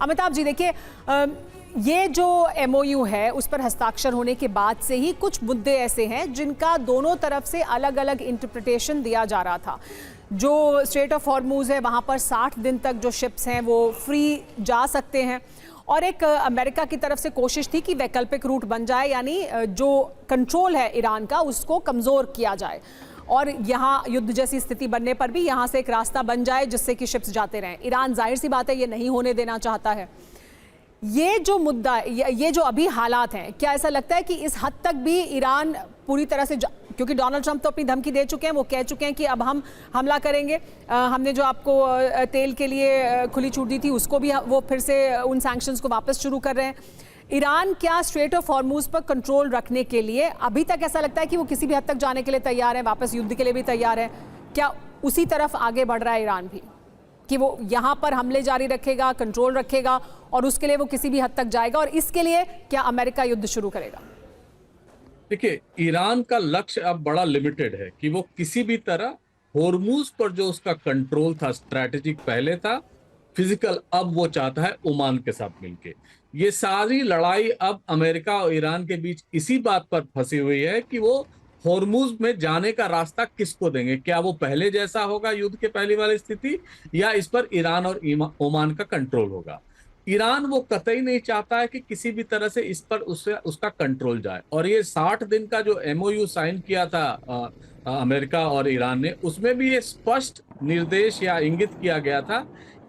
अमिताभ जी देखिए, ये जो एमओयू है उस पर हस्ताक्षर होने के बाद से ही कुछ मुद्दे ऐसे हैं जिनका दोनों तरफ से अलग अलग इंटरप्रिटेशन दिया जा रहा था। जो स्ट्रेट ऑफ हॉर्मूज है वहाँ पर 60 दिन तक जो शिप्स हैं वो फ्री जा सकते हैं, और एक अमेरिका की तरफ से कोशिश थी कि वैकल्पिक रूट बन जाए, यानी जो कंट्रोल है ईरान का उसको कमज़ोर किया जाए और यहाँ युद्ध जैसी स्थिति बनने पर भी यहाँ से एक रास्ता बन जाए जिससे कि शिप्स जाते रहें। ईरान जाहिर सी बात है ये नहीं होने देना चाहता है। ये जो मुद्दा, ये जो अभी हालात हैं, क्या ऐसा लगता है कि इस हद तक भी ईरान पूरी तरह से, क्योंकि डोनाल्ड ट्रंप तो अपनी धमकी दे चुके हैं, वो कह चुके हैं कि अब हम हमला करेंगे, हमने जो आपको तेल के लिए खुली छूट दी थी उसको भी वो फिर से उन सैंक्शंस को वापस शुरू कर रहे हैं। ईरान क्या स्ट्रेट ऑफ हॉर्मूज पर कंट्रोल रखने के लिए अभी तक ऐसा लगता है कि वो किसी भी हद तक जाने के लिए तैयार है, वापस युद्ध के लिए भी तैयार है? क्या उसी तरफ आगे बढ़ रहा है ईरान भी कि वो यहाँ पर हमले जारी रखेगा, कंट्रोल रखेगा और उसके लिए वो किसी भी हद तक जाएगा, और इसके लिए क्या अमेरिका युद्ध शुरू करेगा? देखिए, ईरान का लक्ष्य अब बड़ा लिमिटेड है कि वो किसी भी तरह होर्मुज पर जो उसका कंट्रोल था, स्ट्रैटेजिक पहले था, फिजिकल अब वो चाहता है ओमान के साथ मिलके। ये सारी लड़ाई अब अमेरिका और ईरान के बीच इसी बात पर फंसी हुई है कि वो होर्मुज में जाने का रास्ता किसको देंगे। क्या वो पहले जैसा होगा युद्ध के पहली वाली स्थिति, या इस पर ईरान और ओमान का कंट्रोल होगा? ईरान वो कतई नहीं चाहता है कि किसी भी तरह से इस पर उसका कंट्रोल जाए। और ये 60 दिन का जो एमओयू साइन किया था अमेरिका और ईरान ने, उसमें भी ये स्पष्ट निर्देश या इंगित किया गया था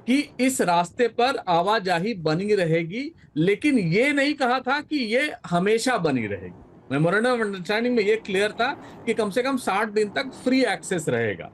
कि इस रास्ते पर आवाजाही बनी रहेगी, लेकिन ये नहीं कहा था कि ये हमेशा बनी रहेगी। मेमोरेंडम ऑफ अंडरस्टैंडिंग में ये क्लियर था कि कम से कम 60 दिन तक फ्री एक्सेस रहेगा।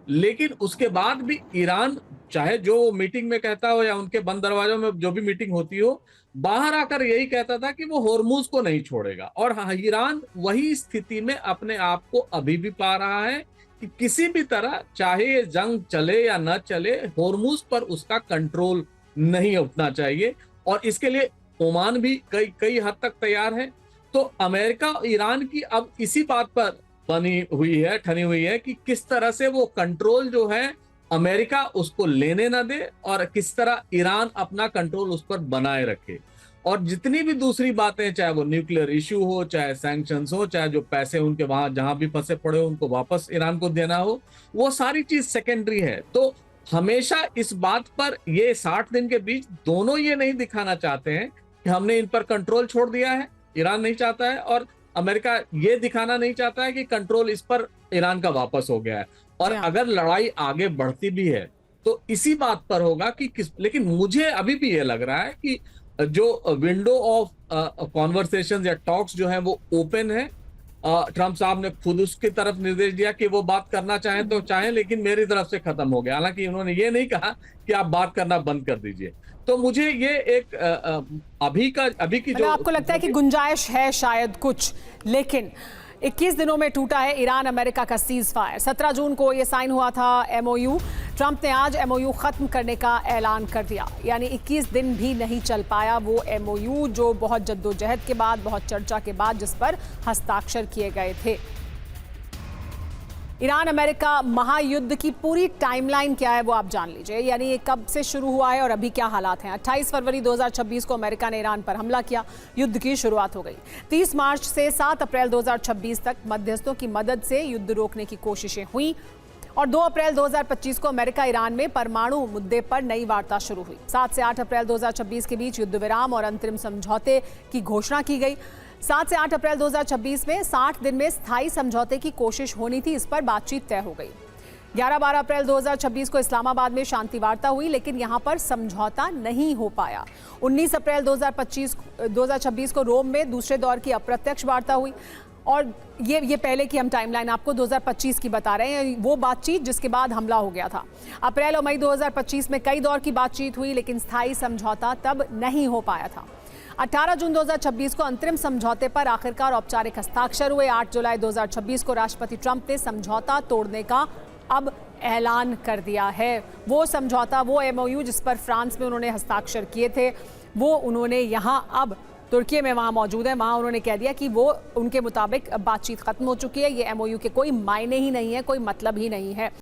लेकिन उसके बाद भी ईरान चाहे जो मीटिंग में कहता हो या उनके बंद दरवाजों में जो भी मीटिंग होती हो, बाहर आकर यही कहता था कि वो होर्मुज को नहीं छोड़ेगा। और ईरान वही स्थिति में अपने आप को अभी भी पा रहा है कि किसी भी तरह, चाहे ये जंग चले या न चले, होर्मुज पर उसका कंट्रोल नहीं उठना चाहिए। और इसके लिए ओमान भी कई हद तक तैयार है। तो अमेरिका और ईरान की अब इसी बात पर ठनी हुई है कि किस तरह से वो कंट्रोल जो है अमेरिका उसको लेने ना दे, और किस तरह ईरान अपना कंट्रोल उस पर बनाए रखे। और जितनी भी दूसरी बातें, चाहे वो न्यूक्लियर इश्यू हो, चाहे सैंक्शंस हो, चाहे जो पैसे उनके वहां जहां भी फंसे पड़े हो उनको वापस ईरान को देना हो, वो सारी चीज सेकेंडरी है। तो हमेशा इस बात पर, ये 60 दिन के बीच दोनों ये नहीं दिखाना चाहते हैं कि हमने इन पर कंट्रोल छोड़ दिया है, ईरान नहीं चाहता है, और अमेरिका ये दिखाना नहीं चाहता है कि कंट्रोल इस पर ईरान का वापस हो गया है। और अगर लड़ाई आगे बढ़ती भी है तो इसी बात पर होगा कि लेकिन मुझे अभी भी ये लग रहा है कि जो विंडो ऑफ कॉन्वर्सेशन या टॉक्स जो है वो ओपन है। ट्रंप साहब ने खुद उसकी तरफ निर्देश दिया कि वो बात करना चाहें तो चाहें, लेकिन मेरी तरफ से खत्म हो गया। हालांकि उन्होंने ये नहीं कहा कि आप बात करना बंद कर दीजिए। तो मुझे ये एक अभी की जो आपको लगता है कि गुंजाइश है शायद कुछ, लेकिन 21 दिनों में टूटा है ईरान अमेरिका का सीज फायर। 17 जून को ये साइन हुआ था एमओयू। ट्रंप ने आज एमओयू खत्म करने का ऐलान कर दिया, यानी 21 दिन भी नहीं चल पाया वो एमओयू जो बहुत जद्दोजहद के बाद, बहुत चर्चा के बाद जिस पर हस्ताक्षर किए गए थे। ईरान अमेरिका महायुद्ध की पूरी टाइमलाइन क्या है वो आप जान लीजिए, यानी ये कब से शुरू हुआ है और अभी क्या हालात हैं। 28 फरवरी 2026 को अमेरिका ने ईरान पर हमला किया, युद्ध की शुरुआत हो गई। 30 मार्च से 7 अप्रैल 2026 तक मध्यस्थों की मदद से युद्ध रोकने की कोशिशें हुई, और 2 अप्रैल 2025 को अमेरिका ईरान में परमाणु मुद्दे पर नई वार्ता शुरू हुई। 7 से 8 अप्रैल 2026 के बीच युद्ध विराम और अंतरिम समझौते की घोषणा की गई। 7 से 8 अप्रैल 2026 में 60 दिन में स्थायी समझौते की कोशिश होनी थी, इस पर बातचीत तय हो गई। 11-12 अप्रैल 2026 को इस्लामाबाद में शांति वार्ता हुई, लेकिन यहां पर समझौता नहीं हो पाया। 19 अप्रैल 2026 को रोम में दूसरे दौर की अप्रत्यक्ष वार्ता हुई, और ये पहले की हम टाइमलाइन आपको 2025 की बता रहे हैं, वो बातचीत जिसके बाद हमला हो गया था। अप्रैल और मई 2025 में कई दौर की बातचीत हुई, लेकिन स्थायी समझौता तब नहीं हो पाया था। 18 जून 2026 को अंतरिम समझौते पर आखिरकार औपचारिक हस्ताक्षर हुए। 8 जुलाई 2026 को राष्ट्रपति ट्रंप ने समझौता तोड़ने का अब ऐलान कर दिया है। वो समझौता, वो एमओयू जिस पर फ्रांस में उन्होंने हस्ताक्षर किए थे, वो उन्होंने यहाँ अब तुर्की में वहाँ मौजूद है, वहाँ उन्होंने कह दिया कि वो उनके मुताबिक बातचीत खत्म हो चुकी है। ये एमओयू के कोई मायने ही नहीं है, कोई मतलब ही नहीं है।